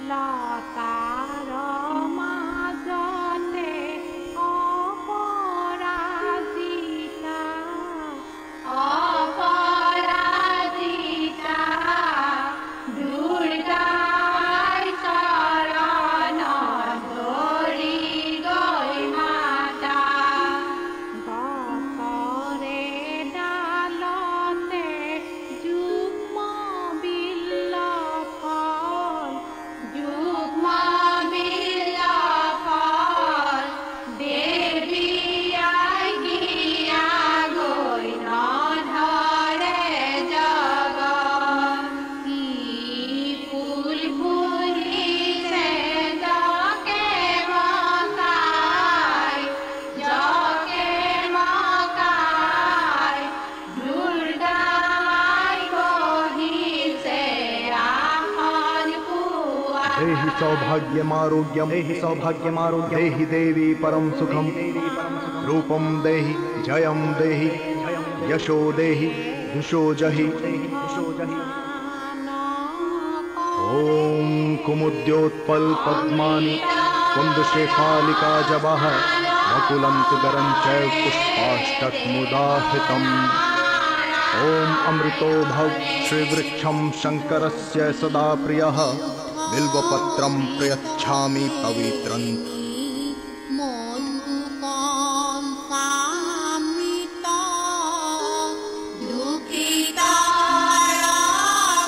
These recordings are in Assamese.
লতাৰ মাজতে অপৰাজিতা অপৰাজিতা দুৰ্গাৰ চৰণত ধৰি গৈ মাতা গছৰে ডালতে যুগ্ম বিল্ল ফল যুগ্ম বিল্ল ফল দেৱী আই গিয়া গৈ নধৰে জগত কি ফুল ফুলিছে জকে মকাই দুৰ্গাই বহিছে আসন পুৱা देहि सौभाग्यमारोग्यं देहि देवी परम सुखम रूपम देहि जयम देहि यशो देहि दुषो जहि ओम कुमुद्योत्पल पद्मानि कुंदशेफालिका जवाह नकुलंत गरं चैव पुष्पाष्टकमुदाहृतम् ओम अमृतो भव श्रीवृक्षं शंकरस्य सदा प्रियः बिल्वपत्रं प्रयच्छामि पवित्रं মধুকম সামৃত দুঃখিতাৰ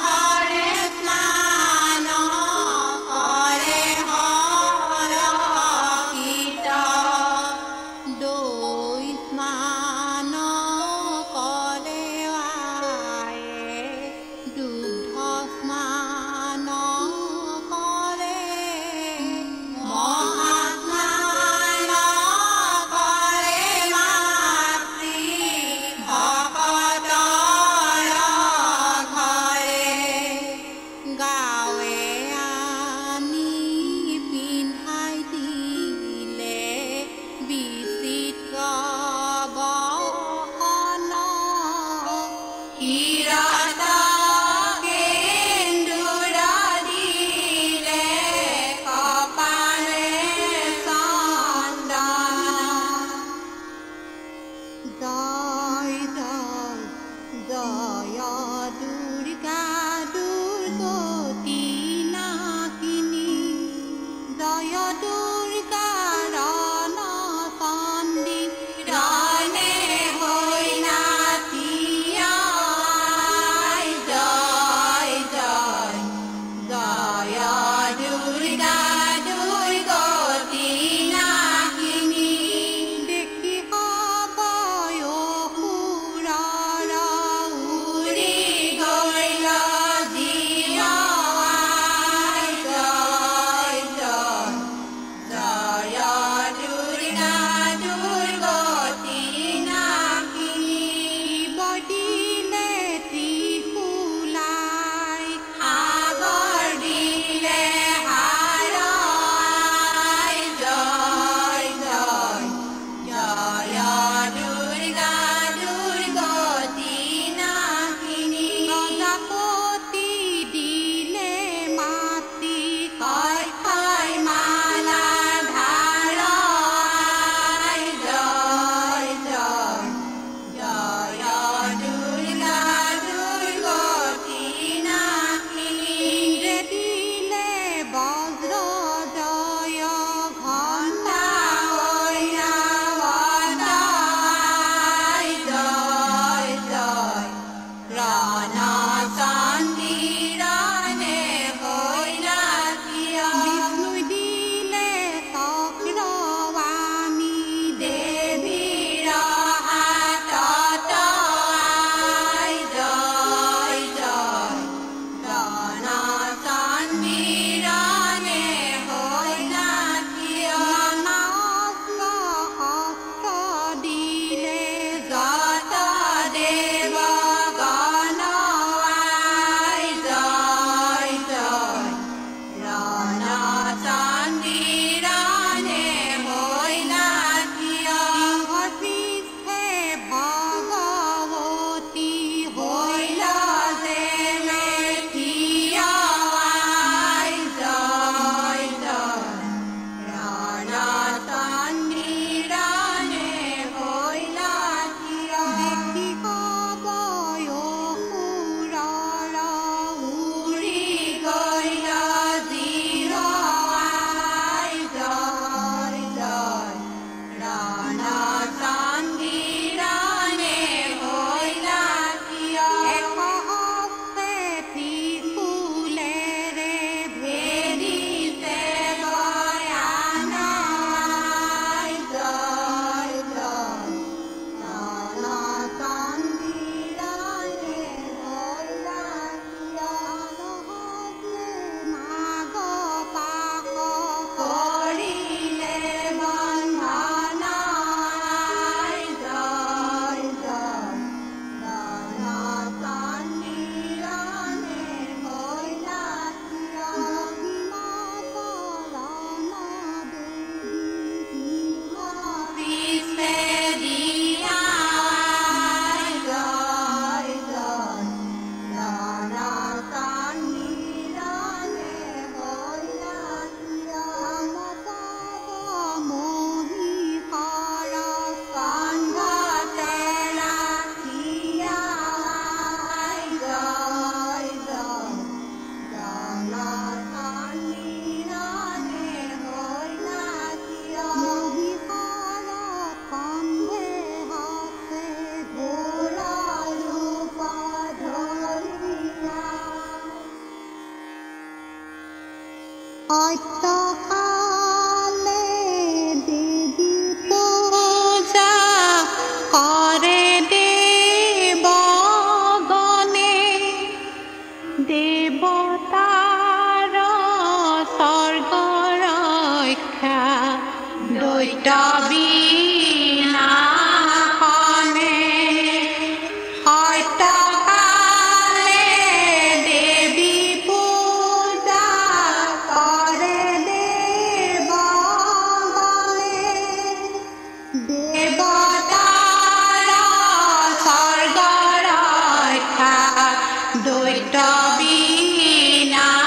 ঘৰে স্নান কৰে হৰষিত দৈ স্নান কৰে আয়ে দুগ্ধ স্নান কৰে মহা দৈত্য বিনাশনে সত্যকালে দেৱী পূজা কৰে দেৱগণে দেৱতাৰ স্বৰ্গৰ ৰক্ষা দৈত্য বিনাশনে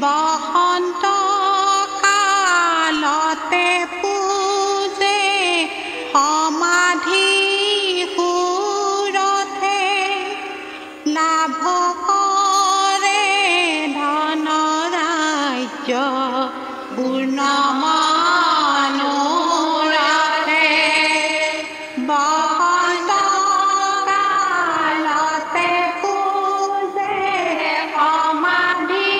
বসন্ত কালতে পূজে সমাধি সুৰথে লাভ কৰে ধন ৰাজ্য পূৰ্ণ মনোৰথে বসন্ত কালতে পূজে সমাধি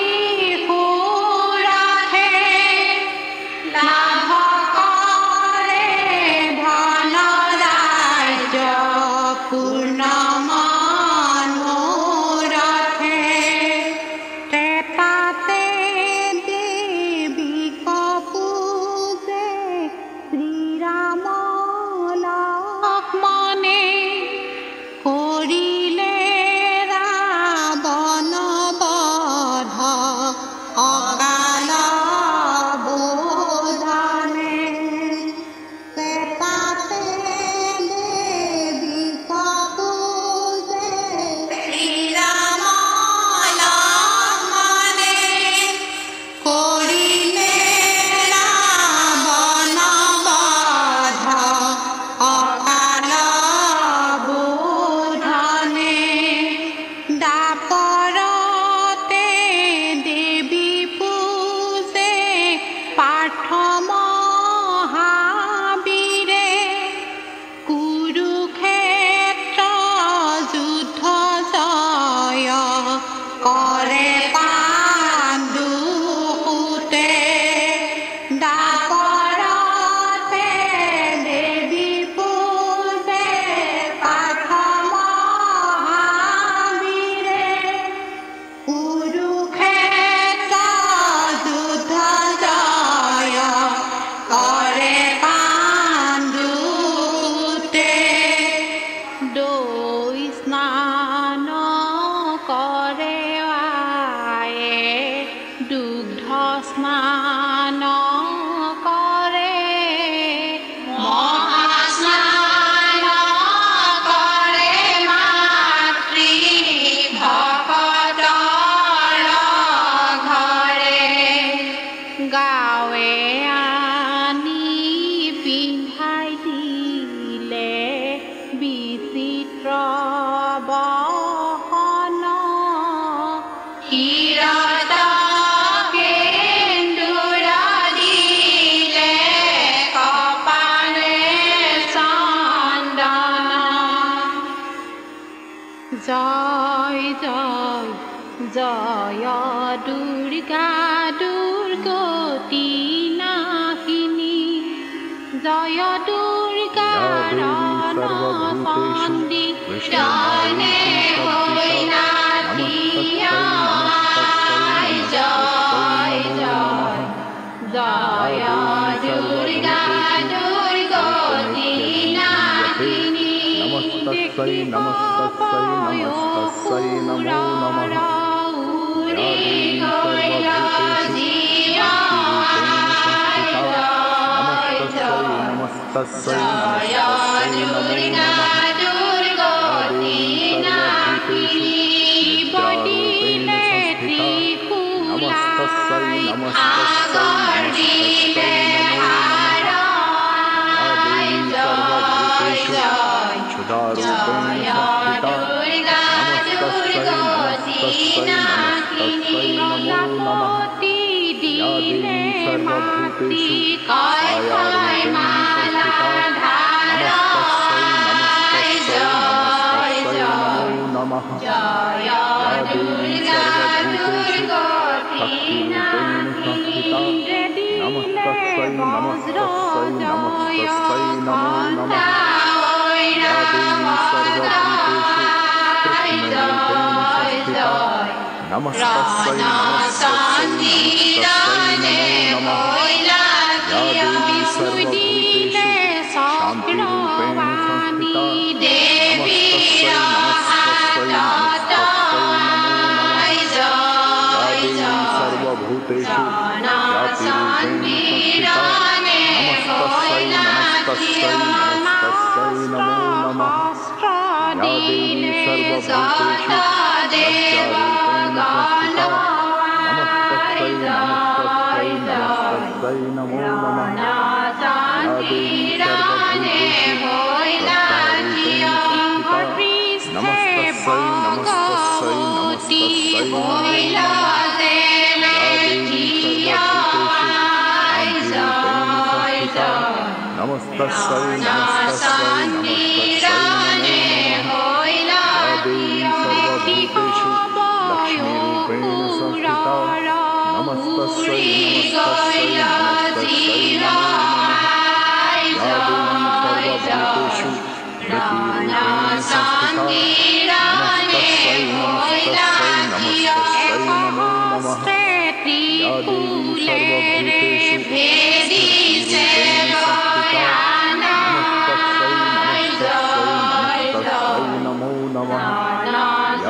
সুৰথে লাভ কৰে ধন ৰাজ্য পূৰ্ণ মনোৰথে ত্ৰেতাতে দেৱীক পূজে শ্ৰীৰাম লক্ষ্মণে কৰিলে ৰাৱণ বধ অকাল বোধনে ত্ৰেতাতে দেৱীক পূজে শ্ৰীৰাম লক্ষ্মণে কৰিলে ৰাৱণ বধ অকাল বোধনে দাপৰতে দেৱী পূজে পাৰ্থ মহাবীৰে কুৰুক্ষেত্ৰ যুদ্ধ জয় কৰে পাণ্ডুসুতে দাপৰতে দেৱী পূজে পাৰ্থ মহাবীৰে কুৰুক্ষেত্ৰ যুদ্ধ জয় কৰে পাণ্ডুসুতে দৈ স্নান কৰে আয়ে দুগ্ধ স্নান কৰে মহাস্নান কৰে মাতৃ ভকতৰ ঘৰে গাৱে আনি পিন্ধাই দিলে বিচিত্ৰ বসন ক্ষীৰত সেন্দুৰ দিলে কপালে চন্দন জয় জয় জয় দুৰ্গা দুৰ্গতি নাশিনী জয় দুৰ্গা ৰণচণ্ডী জনে হৈনাথিয়া জয় জয় জয় দুৰ্গা দুৰ্গতি নাশিনী নমস্তস্যৈ নমস্তস্যৈ নমস্তস্যৈ নমো নমঃ या देवी सर्वभूतेषु नमस्तस्यै नमस्तस्यै नमस्तस्यै नमस्तस्यै नमो नमः सर्वभूतेषु शान्तिरूपेण संस्थिता नमस्तस्यै नमो नमः या देवी सर्वभूतेषु लज्जारूपेण संस्थिता नमस्तस्यै नमो नमः या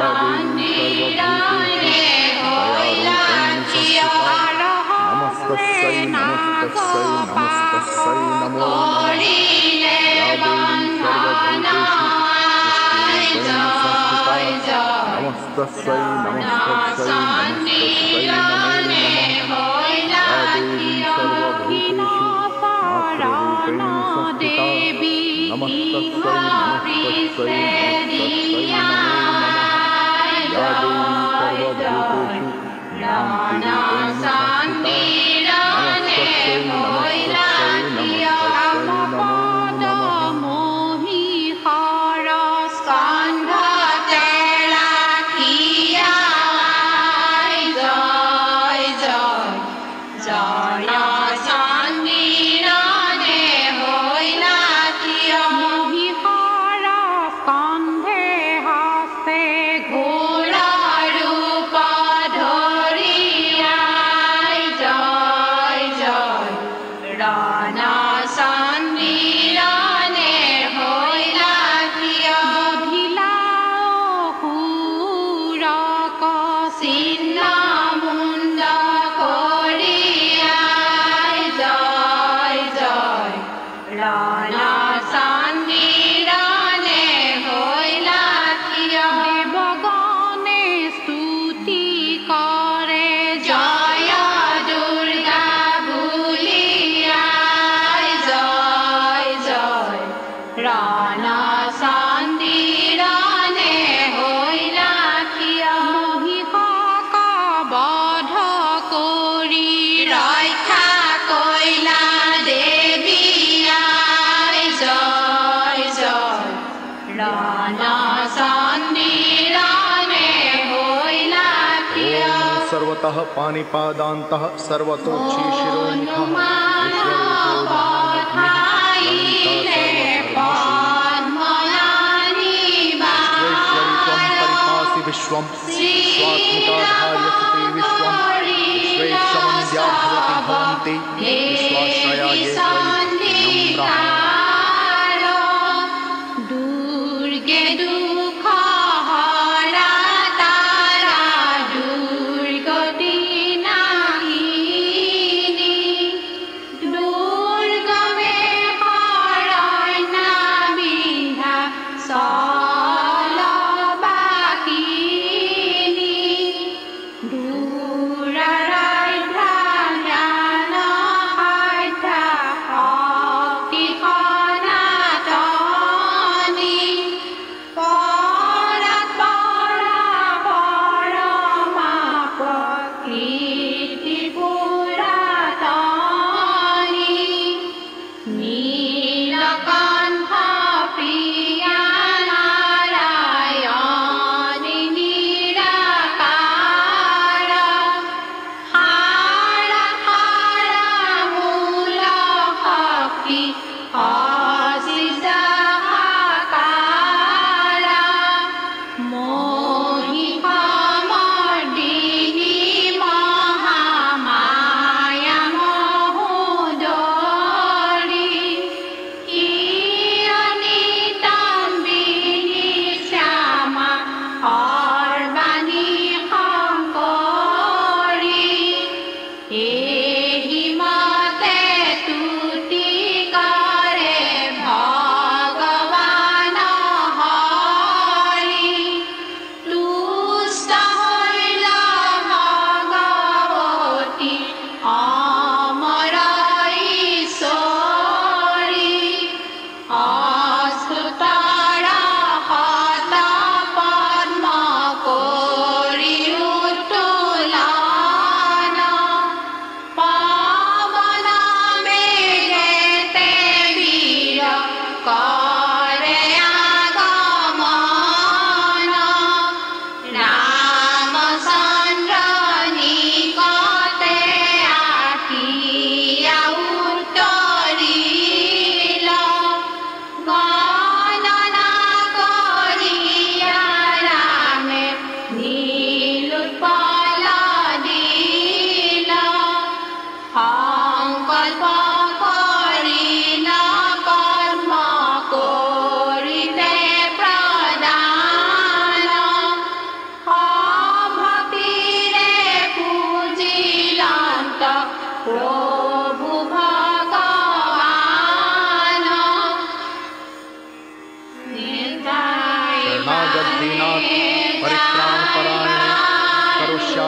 देवी सर्वभूतेषु लज्जारूपेण संस्थिता नमस्तस्यै नमो सर्वतः पाणिपादान्तः सर्वतोक्षि शिरोमुखः विश्वं स्वात्मिकाधार्यसुते विश्वं विश्वेशमन्द्या भवति भवन्ति विश्वाश्रया ये नम्रः Hi.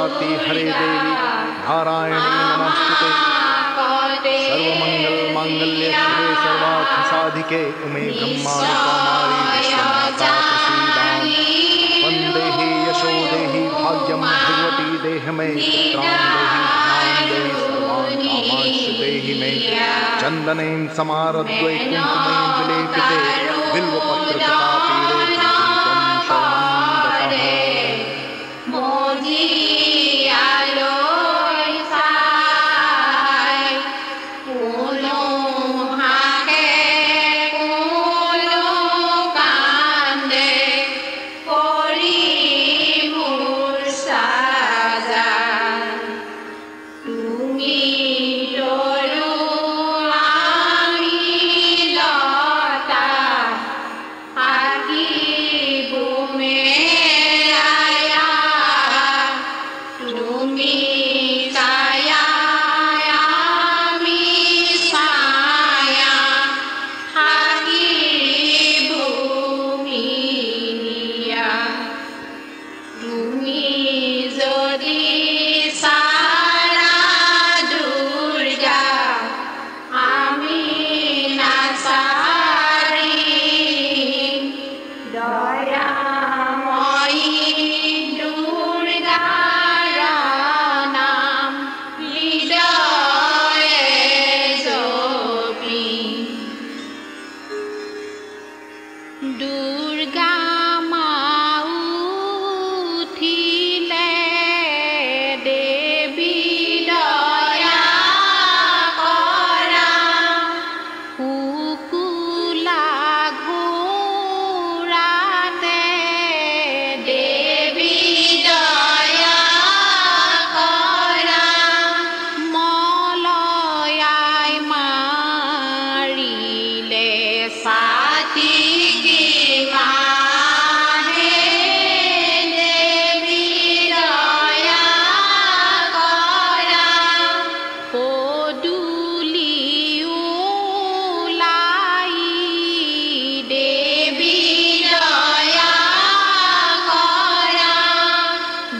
प्रजापति हरे देवी नारायणी नमस्तुते। सर्वमंगल मांगल्ये शिवे सर्वार्थ साधिके उमे ब्रह्माणि कौमारी विश्वमाता प्रसीदामि। वंदेहि यशो देहि भाग्यं भगवती देह मे पुत्रां देहि धनां देहि सर्वान् कामांश्च देहि मे। चन्दनेन समारद्वै कुङ्कुमेन विलेपिते बिल्वपत्रकटापीडे त्वं शरणं गतः। देवी। 「 हाँ।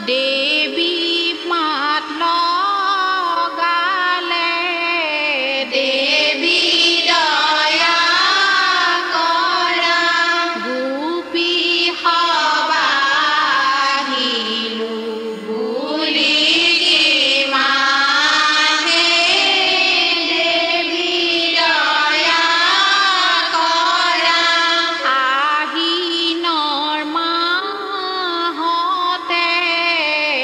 देवी। हाँ। हाँ। हाँ।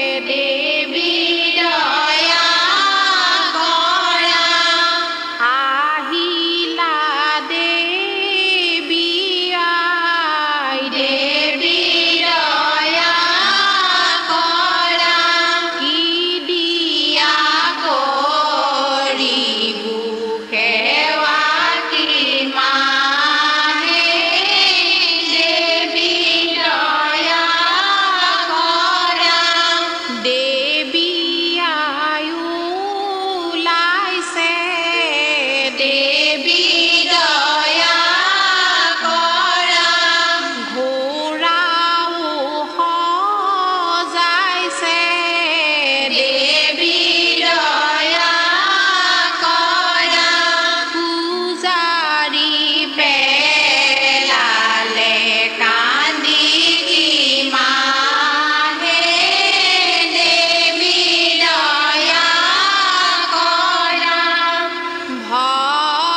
हाँ। हाँ। हाँ। हाँ। हाँ।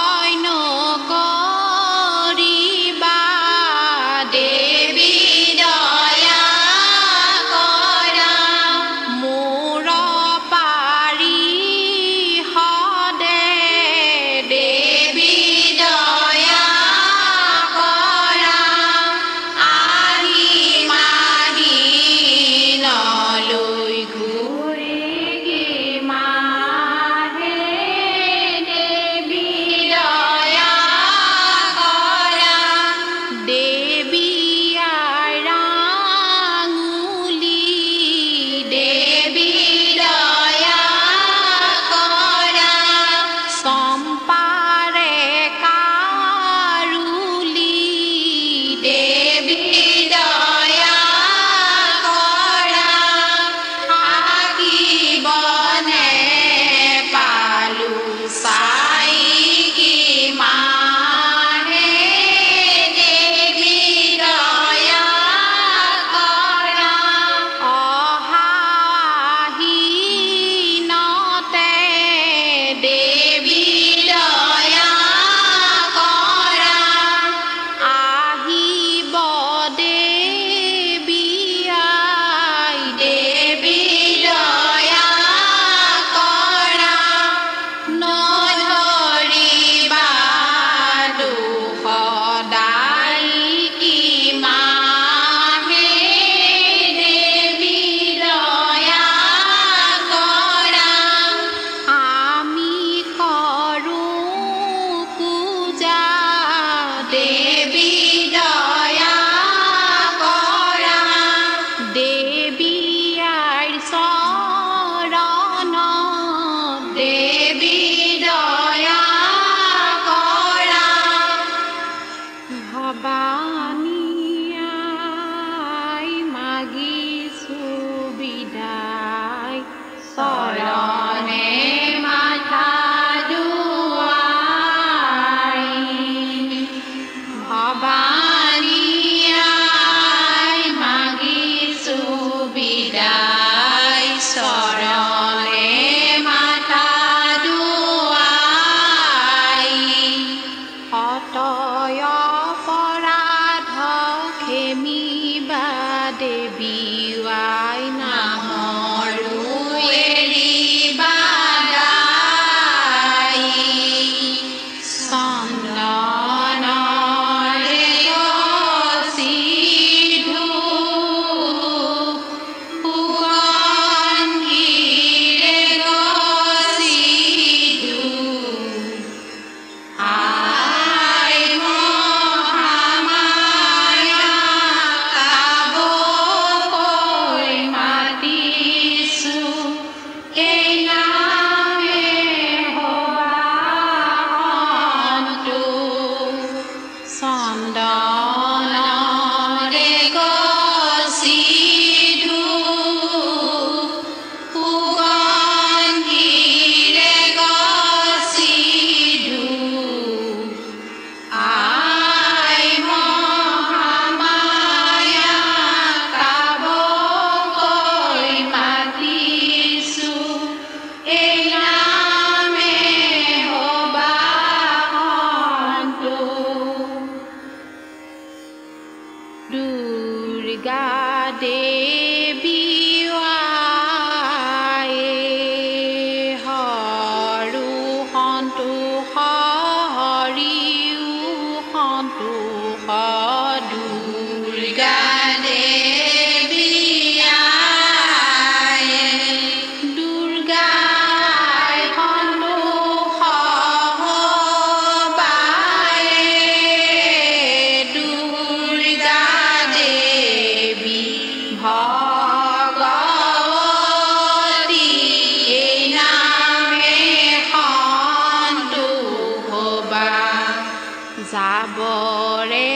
যাবৰে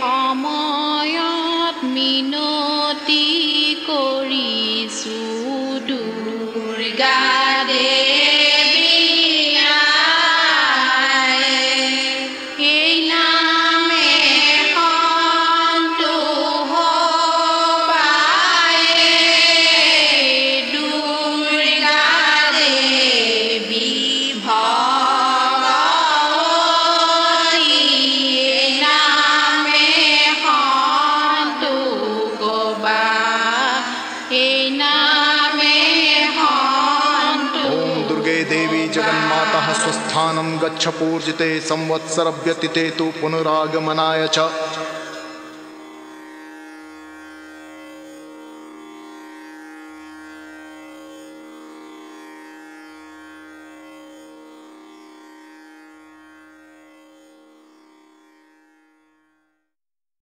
সময়ত মিনতি কৰিছোঁ দুৰ্গা দেৱী আই, এই নামে সন্তোষ পায় দুৰ্গা দেৱী ভগৱতী, এই নামে সন্তোষ পায়, এই নামে সন্তোষ। ॐ दुर्गे देवी जगन्माता स्वस्थानं गच्छ पूर्जिते संवत्सरव्यतीते तु पुनरागमनाय च